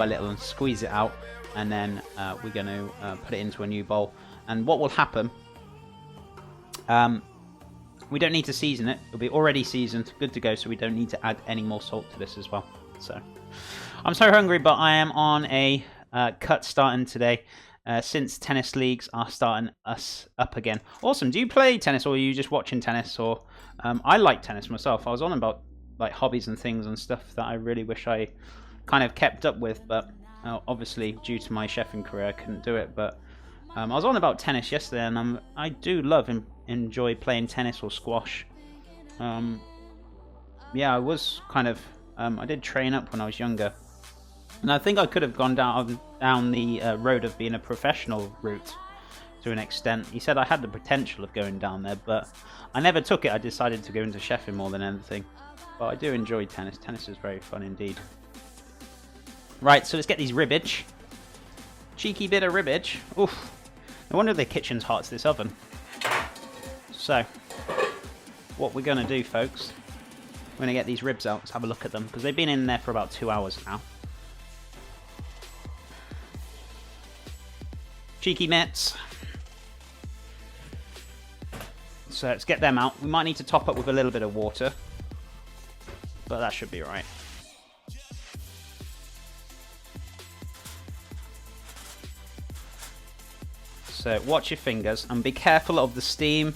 by little and squeeze it out, and then we're going to put it into a new bowl. And what will happen, we don't need to season it. It'll be already seasoned, good to go, so we don't need to add any more salt to this as well. So I'm so hungry, but I am on a cut starting today. Since tennis leagues are starting us up again. Awesome. Do you play tennis, or are you just watching tennis? Or I like tennis myself. I was on about like hobbies and things and stuff that I really wish I kind of kept up with, but obviously due to my chefing career I couldn't do it. But I was on about tennis yesterday, and I do love and enjoy playing tennis or squash. Yeah, I was kind of I did train up when I was younger, and I think I could have gone down the road of being a professional route to an extent. He said I had the potential of going down there, but I never took it. I decided to go into chefing more than anything. But I do enjoy tennis. Tennis is very fun indeed. Right, so let's get these ribbage. Cheeky bit of ribbage. Oof. No wonder the kitchen's hot to this oven. So, what we're going to do, folks, we're going to get these ribs out. Let's have a look at them, because they've been in there for about 2 hours now. Cheeky mitts. So let's get them out. We might need to top up with a little bit of water, but that should be right. So watch your fingers and be careful of the steam.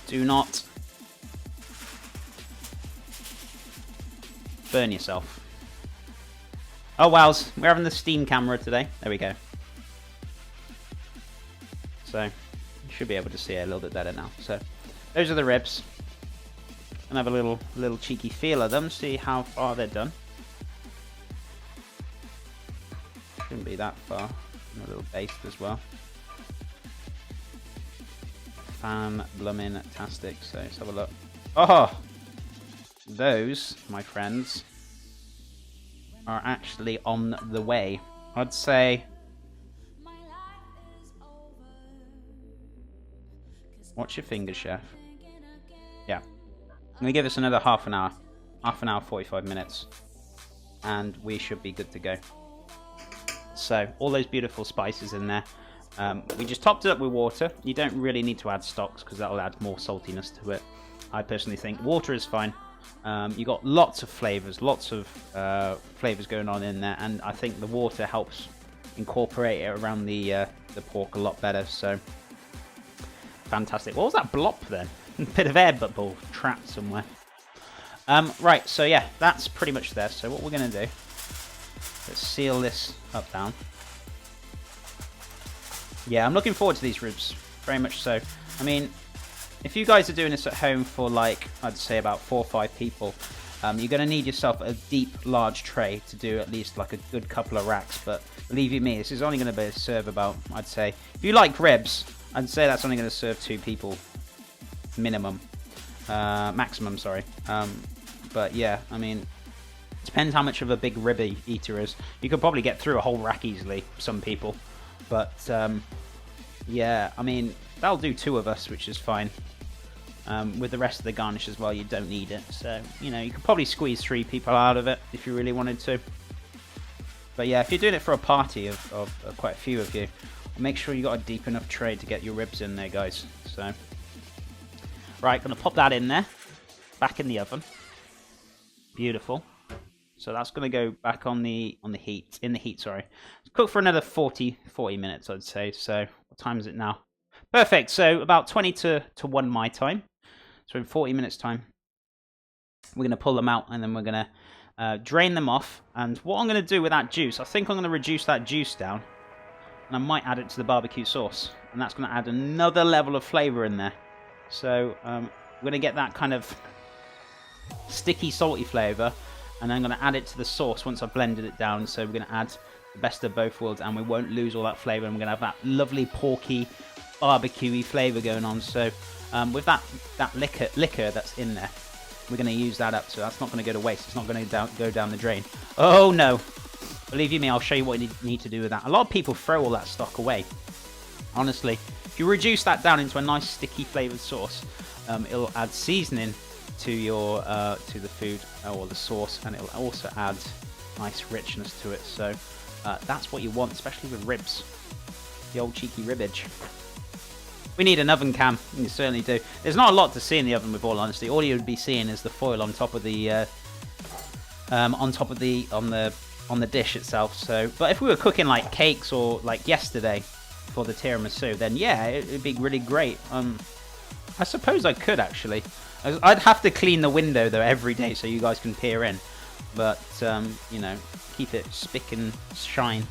Do not burn yourself. Oh wows, we're having the steam camera today. There we go. So you should be able to see it a little bit better now. So those are the ribs. And have a little cheeky feel of them, see how far they're done. Shouldn't be that far. And a little baste as well. Fan-bloomin-tastic. So let's have a look. Oh! Those, my friends, are actually on the way. I'd say... Watch your fingers, chef. Yeah. I'm going to give this another half an hour. Half an hour, 45 minutes. And we should be good to go. So, all those beautiful spices in there. We just topped it up with water. You don't really need to add stocks, because that will add more saltiness to it. I personally think water is fine. You got lots of flavors going on in there. And I think the water helps incorporate it around the pork a lot better. So... fantastic. What was that blop then? A bit of air bubble trapped somewhere. Right, so yeah, that's pretty much there. So what we're going to do, let's seal this up down. Yeah, I'm looking forward to these ribs. Very much so. I mean, if you guys are doing this at home for like, I'd say about 4 or 5 people, you're going to need yourself a deep, large tray to do at least like a good couple of racks. But believe you me, this is only going to serve about, I'd say, if you like ribs, I'd say that's only going to serve 2 people, minimum, maximum, sorry. But yeah, I mean, depends how much of a big rib eater is. You could probably get through a whole rack easily, some people. But yeah, I mean, that'll do 2 of us, which is fine. With the rest of the garnish as well, you don't need it. So, you know, you could probably squeeze 3 people out of it if you really wanted to. But yeah, if you're doing it for a party of quite a few of you, make sure you got a deep enough tray to get your ribs in there, guys. So, right, gonna pop that in there, back in the oven. Beautiful. So that's gonna go back on the heat. Sorry. Cook for another 40 minutes, I'd say. So, what time is it now? Perfect. So about 20 to 1 my time. So in 40 minutes time, we're gonna pull them out, and then we're gonna drain them off. And what I'm gonna do with that juice, I think I'm gonna reduce that juice down. And I might add it to the barbecue sauce. And that's going to add another level of flavour in there. So we're going to get that kind of sticky, salty flavour. And then I'm going to add it to the sauce once I've blended it down. So we're going to add the best of both worlds. And we won't lose all that flavour. And we're going to have that lovely porky, barbecue-y flavour going on. So with that liquor that's in there, we're going to use that up. So that's not going to go to waste. It's not going to go down the drain. Oh, no. Believe you me, I'll show you what you need to do with that. A lot of people throw all that stock away. Honestly, if you reduce that down into a nice sticky flavoured sauce, it'll add seasoning to your to the food or the sauce, and it'll also add nice richness to it. So That's what you want, especially with ribs. The old cheeky ribbage. We need an oven cam. You certainly do. There's not a lot to see in the oven, with all honesty. All you would be seeing is the foil on top of the on the dish itself. So, but if we were cooking like cakes or like yesterday for the tiramisu, then yeah, it'd be really great. I suppose I could actually. I'd have to clean the window though every day so you guys can peer in. But you know, keep it spick and shine,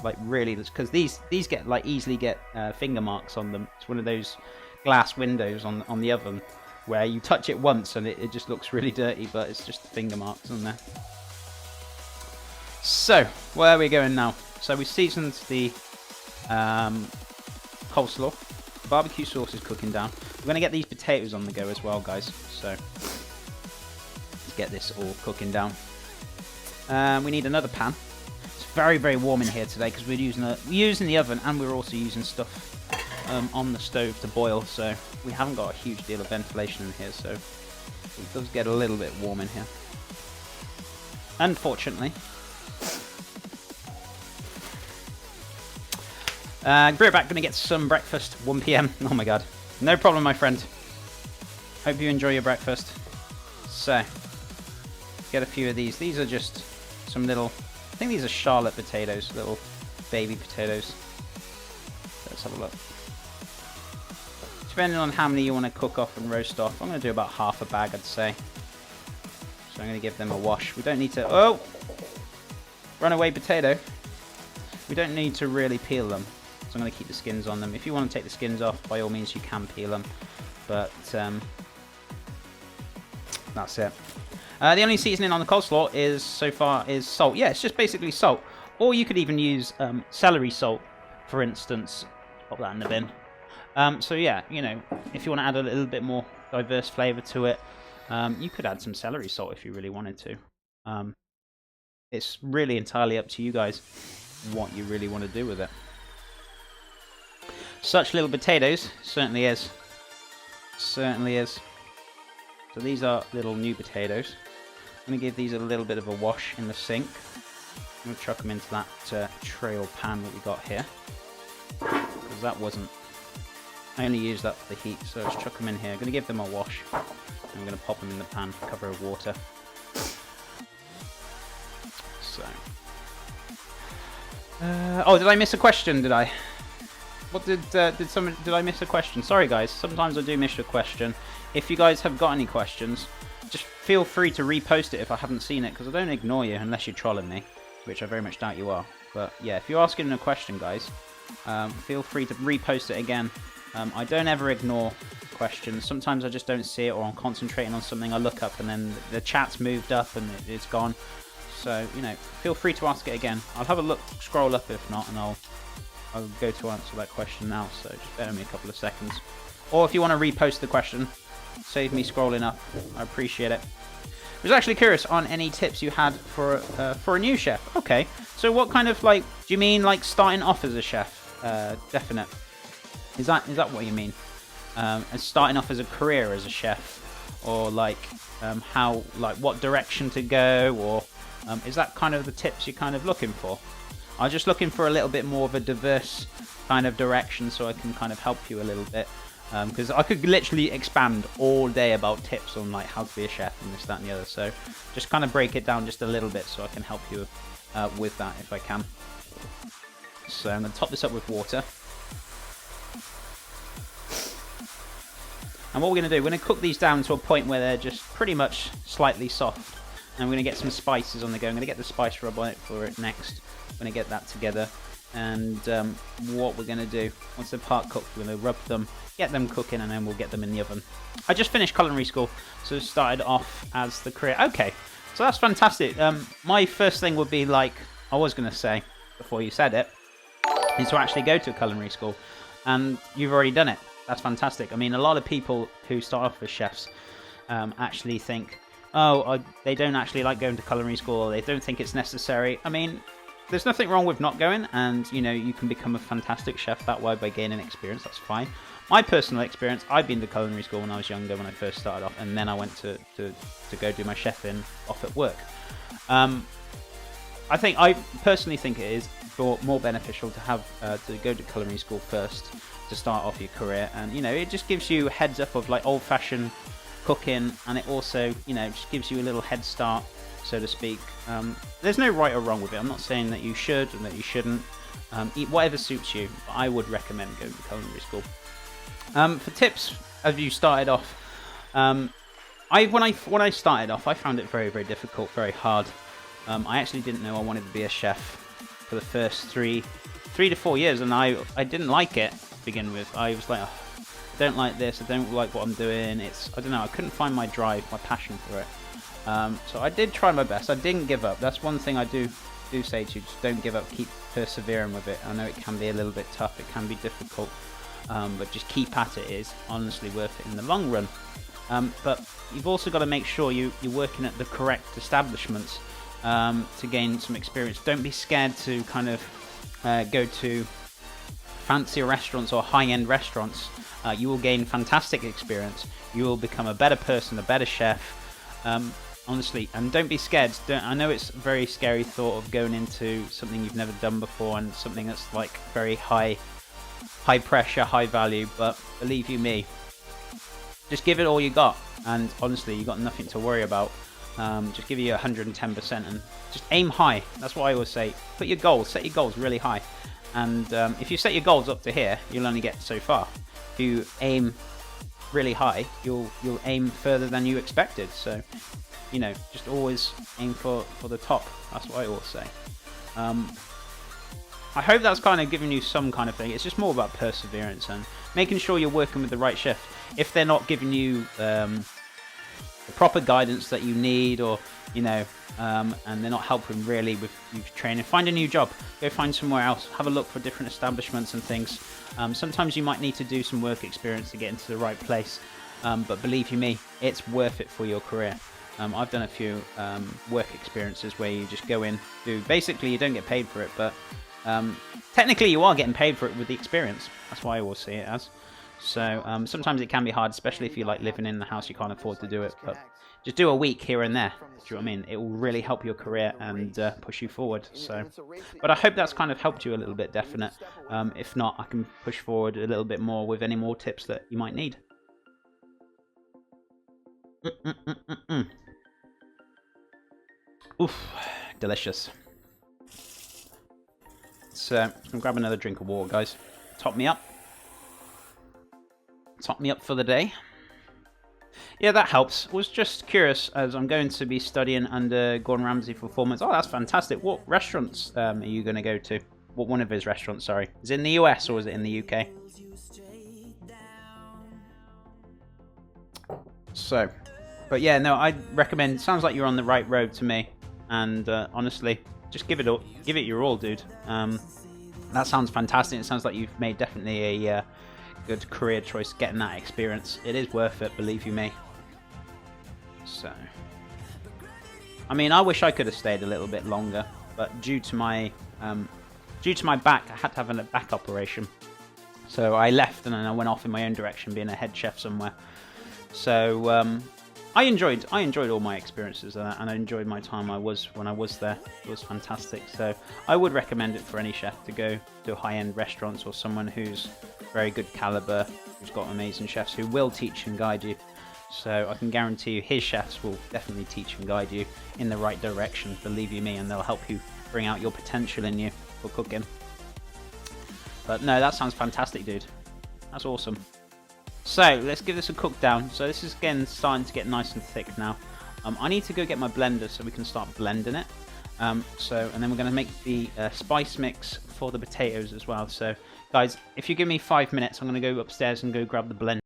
like really, because these get like easily get finger marks on them. It's one of those glass windows on the oven where you touch it once and it just looks really dirty, but it's just finger marks on there. So where are we going now? So we seasoned the coleslaw. The barbecue sauce is cooking down. We're going to get these potatoes on the go as well, guys. So let's get this all cooking down. We need another pan. It's very, very warm in here today because we're using the oven, and we're also using stuff on the stove to boil. So we haven't got a huge deal of ventilation in here, so it does get a little bit warm in here, unfortunately. Be right back. Gonna get some breakfast. 1 PM. Oh my god. No problem, my friend. Hope you enjoy your breakfast. So, get a few of these. These are just some little, I think these are Charlotte potatoes, little baby potatoes. Let's have a look. Depending on how many you want to cook off and roast off, I'm going to do about half a bag, I'd say. So I'm going to give them a wash. We don't need to, oh! Runaway potato. We don't need to really peel them. So I'm going to keep the skins on them. If you want to take the skins off, by all means you can peel them. But that's it. The only seasoning on the coleslaw is so far is salt. Yeah, it's just basically salt. Or you could even use celery salt, for instance. Pop that in the bin. So yeah, you know, if you want to add a little bit more diverse flavour to it, you could add some celery salt if you really wanted to. It's really entirely up to you guys what you really want to do with it. Such little potatoes, certainly is. Certainly is. So these are little new potatoes. I'm going to give these a little bit of a wash in the sink. I'm going to chuck them into that tray or pan that we got here. Because that wasn't... I only used that for the heat, so let's chuck them in here. I'm going to give them a wash. And I'm going to pop them in the pan, cover of water. So... oh, did I miss a question? Did I? What did I miss a question? Sorry, guys. Sometimes I do miss a question. If you guys have got any questions, just feel free to repost it if I haven't seen it, because I don't ignore you unless you're trolling me, which I very much doubt you are. But yeah, if you're asking a question, guys, feel free to repost it again. I don't ever ignore questions. Sometimes I just don't see it, or I'm concentrating on something. I look up and then the chat's moved up and it's gone. So, you know, feel free to ask it again. I'll have a look, scroll up if not, and I'll go to answer that question now. So just bear with me a couple of seconds. Or if you want to repost the question, save me scrolling up. I appreciate it. I was actually curious on any tips you had for a new chef. Okay, so what kind of, like, do you mean like starting off as a chef? Definite. Is that what you mean? As starting off as a career as a chef, or like how, like what direction to go, or is that kind of the tips you're kind of looking for? I'm just looking for a little bit more of a diverse kind of direction so I can kind of help you a little bit. Because I could literally expand all day about tips on like how to be a chef and this, that and the other. So just kind of break it down just a little bit so I can help you with that if I can. So I'm going to top this up with water. And what we're going to do, we're going to cook these down to a point where they're just pretty much slightly soft. And we're going to get some spices on the go. I'm going to get the spice rub on it for it next. I'm going to get that together. And what we're going to do, once they're part cooked, we're going to rub them, get them cooking, and then we'll get them in the oven. I just finished culinary school, so started off as the career. Okay, so that's fantastic. My first thing would be, like I was going to say before you said it, is to actually go to culinary school. And you've already done it. That's fantastic. I mean, a lot of people who start off as chefs actually think, oh, they don't actually like going to culinary school, or they don't think it's necessary. I mean, there's nothing wrong with not going, and you know, you can become a fantastic chef that way by gaining experience. That's fine. My personal experience, I've been to culinary school when I was younger, when I first started off, and then I went to go do my chefing off at work. I personally think it is more beneficial to have to go to culinary school first to start off your career, and you know, it just gives you a heads up of like old-fashioned cooking, and it also, you know, just gives you a little head start, so to speak. There's no right or wrong with it. I'm not saying that you should and that you shouldn't. Eat whatever suits you, but I would recommend going to culinary school. For tips as you started off, when I started off, I found it very, very difficult, very hard. I actually didn't know I wanted to be a chef for the first three to 4 years, and I didn't like it to begin with. I was like, oh, I don't like this, I don't like what I'm doing. I don't know, I couldn't find my drive, my passion for it. So I did try my best. I didn't give up. That's one thing I do say to you, just don't give up, keep persevering with it. I know it can be a little bit tough, it can be difficult, but just keep at it. It is honestly worth it in the long run. But you've also got to make sure you're working at the correct establishments to gain some experience. Don't be scared to kind of go to fancier restaurants or high-end restaurants. You will gain fantastic experience. You will become a better person, a better chef. Honestly, and don't be scared. I know it's a very scary thought of going into something you've never done before and something that's like very high pressure, high value, but believe you me, just give it all you got, and honestly, you got nothing to worry about. Just give you 110% and just aim high. That's what I always say. Set your goals really high, and if you set your goals up to here, you'll only get so far. If you aim really high, you'll aim further than you expected. So, you know, just always aim for the top. That's what I always say. I hope that's kind of giving you some kind of thing. It's just more about perseverance and making sure you're working with the right chef. If they're not giving you the proper guidance that you need, or you know, and they're not helping really with your training, find a new job. Go find somewhere else. Have a look for different establishments and things. Sometimes you might need to do some work experience to get into the right place, but believe you me, it's worth it for your career. I've done a few work experiences where you just go in, basically you don't get paid for it, but technically you are getting paid for it with the experience. That's why I always see it as. So sometimes it can be hard, especially if you like living in the house, you can't afford to do it, but just do a week here and there. Do you know what I mean? It will really help your career and push you forward. So, but I hope that's kind of helped you a little bit, definite. If not, I can push forward a little bit more with any more tips that you might need. Oof, delicious. So, I'm gonna grab another drink of water, guys. Top me up. Top me up for the day. Yeah, that helps. I was just curious, as I'm going to be studying under Gordon Ramsay for 4 months. Oh, that's fantastic. What restaurants are you going to go to? What one of his restaurants, sorry. Is it in the US or is it in the UK? So, but yeah, no, I'd recommend. Sounds like you're on the right road to me. And honestly, just give it your all, dude. That sounds fantastic. It sounds like you've made definitely a good career choice, getting that experience. It is worth it, believe you me. So, I mean, I wish I could have stayed a little bit longer, but due to my back, I had to have a back operation. So I left and then I went off in my own direction, being a head chef somewhere. So I enjoyed all my experiences, and I enjoyed my time when I was there. It was fantastic. So I would recommend it for any chef to go to high-end restaurants, or someone who's very good caliber, who's got amazing chefs who will teach and guide you. So I can guarantee you his chefs will definitely teach and guide you in the right direction, believe you me, and they'll help you bring out your potential in you for cooking. But no, that sounds fantastic, dude. That's awesome. So let's give this a cook down. So this is again starting to get nice and thick now. I need to go get my blender so we can start blending it. And then we're going to make the spice mix for the potatoes as well. So guys, if you give me 5 minutes, I'm going to go upstairs and go grab the blender.